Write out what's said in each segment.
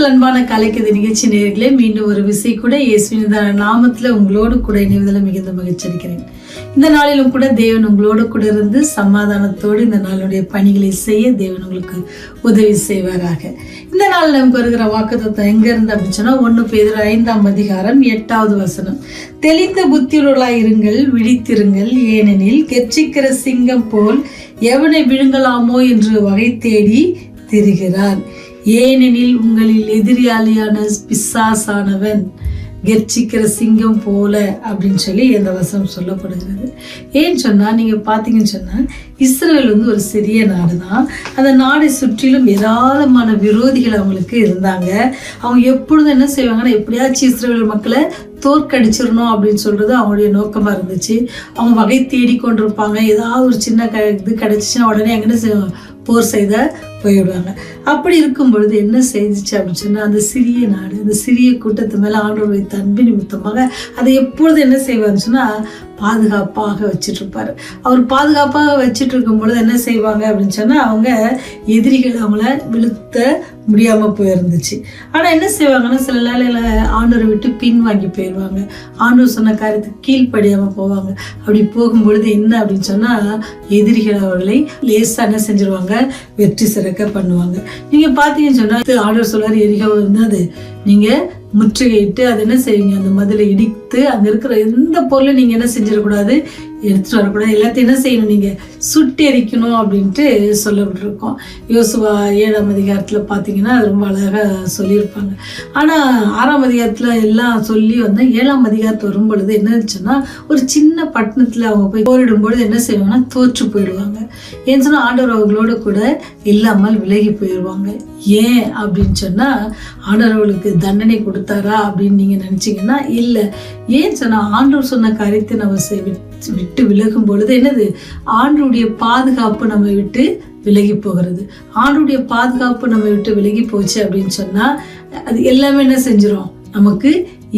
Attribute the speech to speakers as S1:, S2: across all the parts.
S1: கிறிஸ்துவில் அன்பான கலைக்கதை நிகழ்ச்சி நேயர்களே, மீண்டும் ஒரு விசை கூட இயேசுவின் நாமத்தில் உங்களோடு கூட இணைவதில் மிகுந்த மகிழ்ச்சி அடைகிறேன். இந்த நாளிலும் கூட தேவன் உங்களோடு கூட இருந்து சமாதானத்தோடு இந்த நாளுடைய பணிகளை செய்ய தேவன் உங்களுக்கு உதவி செய்வாராக. இந்த நாள் நமக்கு வருகிற வாக்குத்தத்தம் எங்க இருந்து அப்படின்னு சொன்னா 1 பேதுரு 5ஆம் அதிகாரம் 8வது வசனம். தெளிந்த புத்தியுள்ளவர்களாய் இருங்கள், விழித்திருங்கள், ஏனெனில் கெர்ச்சிக்கிற சிங்கம் போல் எவனை விழுங்கலாமோ என்று வகை தேடி திரிகிறார். ஏனெனில் உங்களில் எதிரியாளியான பிசாசானவன் கெர்ச்சிக்கிற சிங்கம் போல அப்படின்னு சொல்லி இந்த வசனம் சொல்லப்படுகிறது. ஏன்னு சொன்னா நீங்க பாத்தீங்கன்னு சொன்னா இஸ்ரேல் ஒரு சிறிய நாடு தான். அந்த நாடை சுற்றிலும் ஏராளமான விரோதிகள் அவங்களுக்கு இருந்தாங்க. அவங்க எப்பொழுதும் என்ன செய்வாங்கன்னா, எப்படியாச்சும் இஸ்ரேல் மக்களை தோற்கடிச்சிடணும் அப்படின்னு சொல்றது அவங்களுடைய நோக்கமா இருந்துச்சு. அவங்க வகை தேடி கொண்டிருப்பாங்க. ஏதாவது ஒரு சின்ன இது கிடைச்சிச்சுன்னா உடனே எங்கன்னா செய்வாங்க, போர் செய்த போயிடுவாங்க. அப்படி இருக்கும் பொழுது என்ன செஞ்சிச்சு அப்படின்னு சொன்னா, அந்த சிறிய நாடு, அந்த சிறிய கூட்டத்து மேல ஆண்டவர் வைத்த அன்பு நிமித்தமாக அதை எப்பொழுது என்ன செய்வாருன்னு சொன்னா பாதுகாப்பாக வச்சுட்டு இருப்பாரு. அவர் பாதுகாப்பாக வச்சுட்டு இருக்கும் பொழுது என்ன செய்வாங்க அப்படின்னு சொன்னா, அவங்க எதிரிகள் அவங்கள விழுத்த முடியாம போயிருந்துச்சு. ஆனா என்ன செய்வாங்கன்னா, சில நாளையில ஆண்டவரை விட்டு பின் வாங்கி போயிடுவாங்க. ஆண்டவர் சொன்ன காரியத்துக்கு கீழ்ப்படியாம போவாங்க. அப்படி போகும்பொழுது என்ன அப்படின்னு சொன்னா, எதிரிகள் அவர்களை லேசா என்ன செஞ்சிருவாங்க, வெற்றி சிறக்க பண்ணுவாங்க. நீங்க பாத்தீங்கன்னு சொன்னா ஆண்டவர் சொல்றாரு, எரிகோ அது நீங்க முற்றுகையிட்டு அதை என்ன செய்வீங்க, அந்த மதிலை இடித்து அங்க இருக்கிற எந்த பொருளை நீங்க என்ன செஞ்சிடக்கூடாது, எடுத்துட்டு வரக்கூடாது, எல்லாத்தையும் என்ன செய்யணும், நீங்க சுட்டி எரிக்கணும் அப்படின்ட்டு சொல்லப்பட்டிருக்கோம். யோசுவா 7ஆம் அதிகாரத்துல பாத்தீங்கன்னா அது ரொம்ப அழகா சொல்லியிருப்பாங்க. ஆனா 6ஆம் அதிகாரத்துல எல்லாம் சொல்லி வந்தா 7ஆம் அதிகாரத்து வரும் பொழுது என்ன இருந்துச்சுன்னா, ஒரு சின்ன பட்டணத்துல அவங்க போய் போரிடும் பொழுது என்ன செய்வாங்கன்னா தோற்று போயிடுவாங்க. ஏன்னு சொன்னா ஆண்டவர் அவர்களோட கூட இல்லாமல் விலகி போயிடுவாங்க. ஏன் அப்படின்னு சொன்னா, ஆண்டவர் அவர்களுக்கு தண்டனை கொடுத்தாரா அப்படின்னு நீங்க நினைச்சீங்கன்னா இல்லை. ஏன் சொன்னா ஆண்டவர் சொன்ன காரியத்தை நம்ம விட்டு விலகும் பொழுது என்னது, ஆண்டவருடைய பாதுகாப்பு நம்ம விட்டு விலகி போகிறது. ஆண்டவருடைய பாதுகாப்பு நம்ம விட்டு விலகி போச்சு அப்படின்னு சொன்னா அது எல்லாமே என்ன செஞ்சிடும், நமக்கு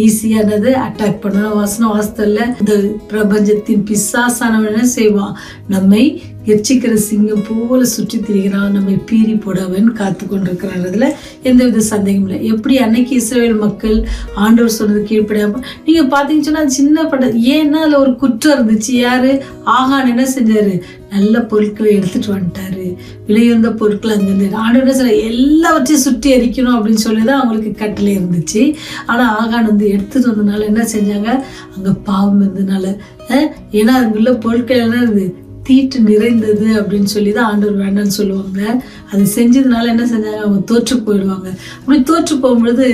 S1: ஈஸியானது அட்டாக் பண்ணணும். வாசத்தல்ல இந்த பிரபஞ்சத்தின் பிசாசானவன் என்ன செய்வான், நம்மை கெர்ச்சிக்கிற சிங்கம் போல சுற்றி திரிகிறான், நம்மை பீறி போடவன் காத்து கொண்டிருக்கிறான்றதுல எந்தவித சந்தேகம் இல்லை. எப்படி அன்னைக்கு இஸ்ரேல் மக்கள் ஆண்டவர் சொன்னது கீழ்ப்படியாம, நீங்க பாத்தீங்கன்னா சின்ன படம், ஏன்னா அதுல ஒரு குற்றம் இருந்துச்சு. யாரு, ஆகான் என்ன செஞ்சாரு, நல்ல பொருட்களை எடுத்துட்டு வந்துட்டாரு, விலையுந்த பொருட்கள் அங்கிருந்து ஆண்டவர் சொல்ல எல்லாவற்றையும் சுற்றி எரிக்கணும் அப்படின்னு சொல்லிதான் அவங்களுக்கு கட்டளை இருந்துச்சு. ஆனா ஆகான் எடுத்துட்டு வந்ததுனால என்ன செஞ்சாங்க, அங்க பாவம் இருந்ததுனால, ஏன்னா அங்குள்ள பொருட்கள் என்ன இருந்தது, தீட்டு நிறைந்தது அப்படின்னு சொல்லிதான் ஆண்டவர் வேண்டான்னு சொல்லுவாங்க. அது செஞ்சதுனால என்ன செஞ்சாங்க, அவங்க தோற்று போயிடுவாங்க. அப்படி தோற்று போகும்பொழுது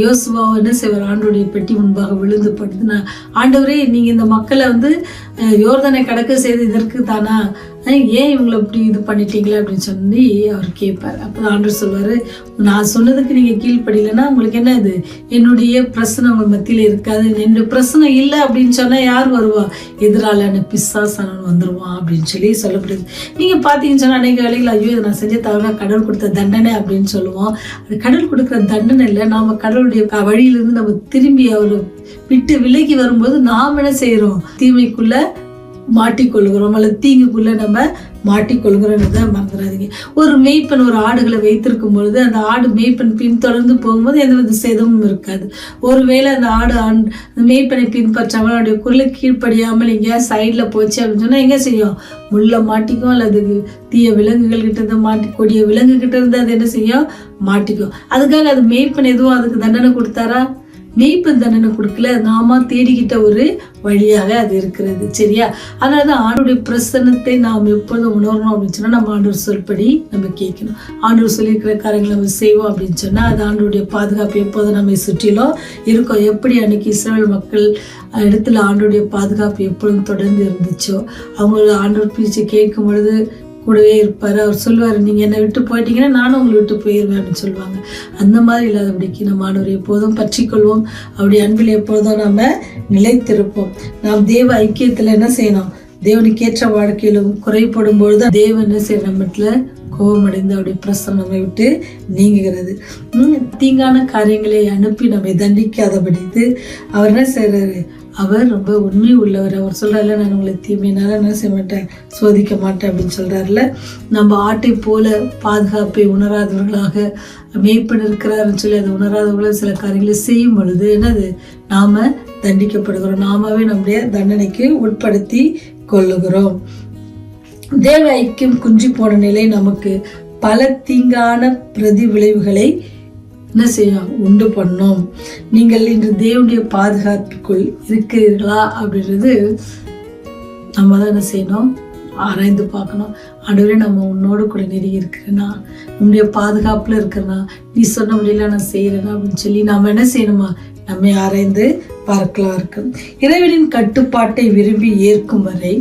S1: யோசுவா என்ன செய்வார், ஆண்டவருடைய பெட்டி முன்பாக விழுந்து படுத்து, ஆண்டவரே நீங்க இந்த மக்களை யோர்தானை கடக்க செய்து இதற்கு தானா, ஏன் இவங்களை இப்படி இது பண்ணிட்டீங்களே அப்படின்னு சொல்லி அவர் கேட்பார். அப்போ ஆண்டவர் சொல்வாரு, நான் சொன்னதுக்கு நீங்க கீழ்ப்படியலைன்னா உங்களுக்கு என்ன, இது என்னுடைய பிரச்சனை உங்க மத்தியில இருக்காது. என்னுடைய பிரச்சனை இல்லை அப்படின்னு சொன்னா யார் வருவா, எதிராளான பிசாசானவன் வந்துருவான் அப்படின்னு சொல்லி சொல்லப்படுது. நீங்க பாத்தீங்கன்னு சொன்னா அன்னைக்கு வேலைகள், ஐயோ இதை நான் செஞ்ச தவிர கடவுள் கொடுத்த தண்டனை அப்படின்னு சொல்லுவோம். அது கடவுள் கொடுக்குற தண்டனை இல்லை, நாம கடவுளுடைய வழியிலிருந்து நம்ம திரும்பி அவர் விட்டு விலகி வரும்போது நாம் என்ன செய்யறோம், தீமைக்குள்ள மாட்டிக்கொள்கிறோம் அல்லது தீங்குக்குள்ள நம்ம மாட்டிக்கொள்கிறோம்னு மறந்துடாதீங்க. ஒரு மேய்ப்பன் ஒரு ஆடுகளை வைத்திருக்கும் பொழுது அந்த ஆடு மேய்ப்பன் பின்தொடர்ந்து போகும்போது எந்தவித சேதமும் இருக்காது. ஒருவேளை அந்த ஆடு அந்த மேய்ப்பனை பின்பற்றாமல் அவருடைய குரலை கீழ்ப்படியாமல் எங்கேயா சைட்ல போச்சு அப்படின்னு சொன்னா எங்க செய்யும், முள்ள மாட்டிக்கும் அல்லது தீய விலங்குகள் கிட்ட இருந்து கொடிய விலங்கு கிட்ட இருந்து அது என்ன செய்யும், மாட்டிக்கும். அதுக்காக அது மேய்ப்பன் எதுவும் அதுக்கு தண்டனை கொடுத்தாரா, மெய்ப்பன் தண்டனை கொடுக்கல, நாம தேடிக்கிட்ட ஒரு வழியாக அது இருக்கிறது. சரியா, அதனாலதான் ஆண்டோடைய பிரசன்னத்தை நாம் எப்பொழுதும் உணரணும் அப்படின்னு சொன்னா நம்ம ஆண்டவர் சொல்படி நம்ம கேட்கணும். ஆண்டவர் சொல்லியிருக்கிற காரியங்களை நம்ம செய்வோம் அப்படின்னு சொன்னா அது ஆண்டோடைய பாதுகாப்பு எப்போதும் நம்மை சுற்றிலும் இருக்கும். எப்படி அன்னைக்கு இஸ்ரேல் மக்கள் இடத்துல ஆண்டோடைய பாதுகாப்பு எப்பொழுதும் தொடர்ந்து இருந்துச்சோ, அவங்க ஆண்டவர் பேச்சை கேட்கும் பொழுது கூடவே இருப்பாரு. அவர் சொல்லுவாரு, நீங்க என்னை விட்டு போயிட்டீங்கன்னா நானும் உங்களை விட்டு போயிடுவேன் அப்படின்னு சொல்லுவாங்க. அந்த மாதிரி இல்லாதபடிக்கு நம்ம ஆண்டவரை எப்போதும் பற்றிக்கொள்வோம். அவருடைய அன்பில் எப்பொழுதும் நாம நிலைத்திருப்போம். நாம் தேவ ஐக்கியத்துல என்ன செய்யணும், தேவனுக்கு ஏற்ற வாழ்க்கையிலும் குறைப்படும் பொழுது தேவன் என்ன செய்ய நம்மத்துல கோபமடைந்து அவருடைய பிரசன்னம் நம்மை விட்டு நீங்குகிறது. தீங்கான காரியங்களை அனுப்பி நம்மை தண்டிக்காதபடித்து அவர் என்ன செய்யறாரு, அவர் ரொம்ப உண்மை உள்ளவர். அவர் சொல்கிறார்ல, நான் உங்களை தீமையினால என்ன செய்ய மாட்டேன், சோதிக்க மாட்டேன் அப்படின்னு சொல்கிறார்ல. நம்ம ஆட்டை போல பாதுகாப்பை உணராதவர்களாக மேய்ப்பன் இருக்கிறாருன்னு சொல்லி அதை உணராதவர்கள சில காரியங்களை செய்யும் பொழுது என்னது, நாம் தண்டிக்கப்படுகிறோம். நாமவே நம்முடைய தண்டனைக்கு உட்படுத்தி கொள்ளுகிறோம். தேவ ஐக்கியம் குன்றி போன நிலை நமக்கு பல தீங்கான பிரதி விளைவுகளை என்ன செய்யும், உண்டு பண்ணோம். நீங்கள் இன்று தேவனுடைய பாதுகாப்புக்குள் இருக்கிறீர்களா அப்படின்றது நம்ம தான் என்ன செய்யணும், ஆராய்ந்து பார்க்கணும். ஆண்டவரே, நம்ம உன்னோடு கூட நெருங்கி இருக்கிறேன்னா, உன்னுடைய பாதுகாப்புல இருக்கிறனா, நீ சொன்ன முடியல நான் செய்யறேன்னா அப்படின்னு சொல்லி நாம என்ன செய்யணுமா, நம்மை ஆராய்ந்து பார்க்கலாம் இருக்கு. இறைவனின் கட்டுப்பாட்டை விரும்பி ஏற்கும் வரை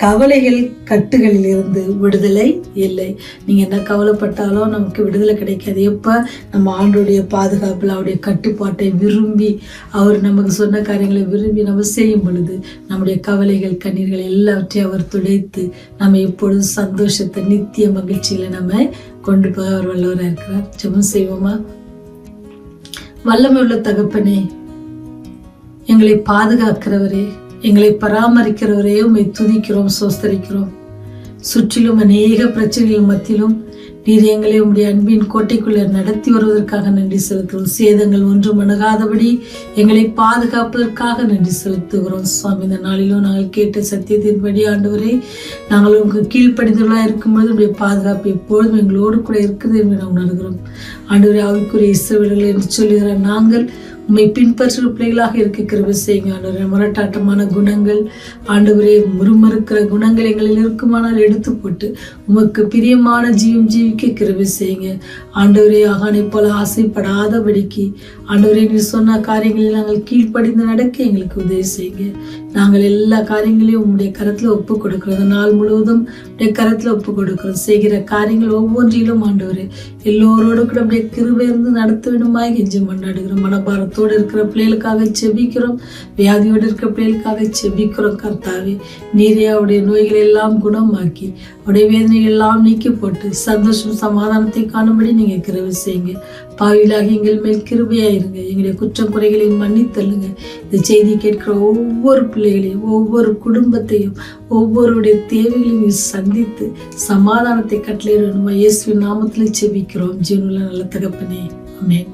S1: கவலைகள் கட்டுகளில் இருந்து விடுதலை இல்லை. நீங்க என்ன கவலைப்பட்டாலும் நமக்கு விடுதலை கிடைக்காது. எப்ப நம்ம ஆண்டோடைய பாதுகாப்புல அவருடைய கட்டுப்பாட்டை விரும்பி, அவர் நமக்கு சொன்ன காரியங்களை விரும்பி நம்ம செய்யும் பொழுது நம்முடைய கவலைகள் கண்ணீர்கள் எல்லாவற்றையும் அவர் துடைத்து நம்ம எப்பொழுதும் சந்தோஷத்தை நித்திய மகிழ்ச்சியில நம்ம கொண்டு போய் அவர் வல்லவராக இருக்கிறார். ஜெபம் செய்வோமா? வல்லமை உள்ள தகப்பனே, எங்களை பாதுகாக்கிறவரே, எங்களை பராமரிக்கிறவரே, உம்மை துதிக்கிறோம், சோஸ்தரிக்கிறோம். சுற்றிலும் அநேக பிரச்சனைகள் மத்தியிலும் நீர் எங்களை உம்முடைய அன்பின் கோட்டைக்குள்ளே நடத்தி வருவதற்காக நன்றி செலுத்துகிறோம். சேதங்கள் ஒன்றும் அணுகாதபடி எங்களை பாதுகாப்பதற்காக நன்றி செலுத்துகிறோம். சுவாமி, இந்த நாளிலும் நாங்கள் கேட்ட சத்தியத்தின்படி ஆண்டவரே, நாங்கள் உங்களுக்கு கீழ்ப்படிந்துள்ளா இருக்கும்போது உடைய பாதுகாப்பு எப்பொழுதும் எங்களோடு கூட இருக்குது என்று நாம் உணர்கிறோம். ஆண்டவரே, ஆவிக்குரிய இஸ்ரவேலர்கள் என்று சொல்லுகிற நாங்கள் உம்மை பின்பற்றுகிற பிள்ளைகளாக இருக்க கிருபை செய்யுங்க ஆண்டவரே. முரட்டாட்டமான குணங்கள் ஆண்டவரே, முறுமுறுக்கிற குணங்கள் எங்களில் இருக்குமானால் எடுத்து போட்டு உமக்கு பிரியமான ஜீவம் ஜீவிக்க கிருபை செய்யுங்க ஆண்டவரே. ஆகானை போல ஆசைப்படாதபடிக்கு ஆண்டவரே, நீர் சொன்ன காரியங்களில் நாங்கள் கீழ்ப்படிந்து நடக்க எங்களுக்கு உதவி செய்யுங்க. நாங்கள் எல்லா காரியங்களையும் உங்களுடைய கரத்துல ஒப்பு கொடுக்கிறோம். நாள் முழுவதும் உடைய கரத்துல ஒப்பு கொடுக்கிறோம். செய்கிற காரியங்கள் ஒவ்வொன்றிலும் ஆண்டவரே எல்லோரோடு கூட அப்படியே கிருபை இருந்து நடத்த வேண்டுமாய் கெஞ்சி மன்னாடுகிறோம். மனபாரத்தோடு இருக்கிற பிள்ளைகளுக்காக செபிக்கிறோம். வியாதியோடு இருக்கிற பிள்ளைகளுக்காக செபிக்கிறோம். கர்த்தாவே, நீரே அவருடைய நோய்களை எல்லாம் குணமாக்கி அவருடைய வேதனைகள் எல்லாம் நீக்கி போட்டு சந்தோஷம் சமாதானத்தை காணும்படி நீங்க கிருபை செய்யுங்க. பாவிலாகி எங்கள் மேல் கிருபையாயிருங்க. எங்களுடைய குற்றம் குறைகளையும் மன்னித்தள்ளுங்க. இந்த செய்தி கேட்கிற ஒவ்வொரு பிள்ளைகளையும், ஒவ்வொரு குடும்பத்தையும், ஒவ்வொருடைய தேவைகளையும் சந்தித்து சமாதானத்தை கட்டளையிடணுமா இயேசுவின் நாமத்தில் செபிக்கிறோம் ஜீவனுள்ள நல்ல தகப்பனே, ஆமென்.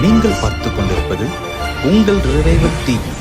S2: நீங்கள் பார்த்துக் கொண்டிருப்பது உங்கள் ரிவைவல் டிவி.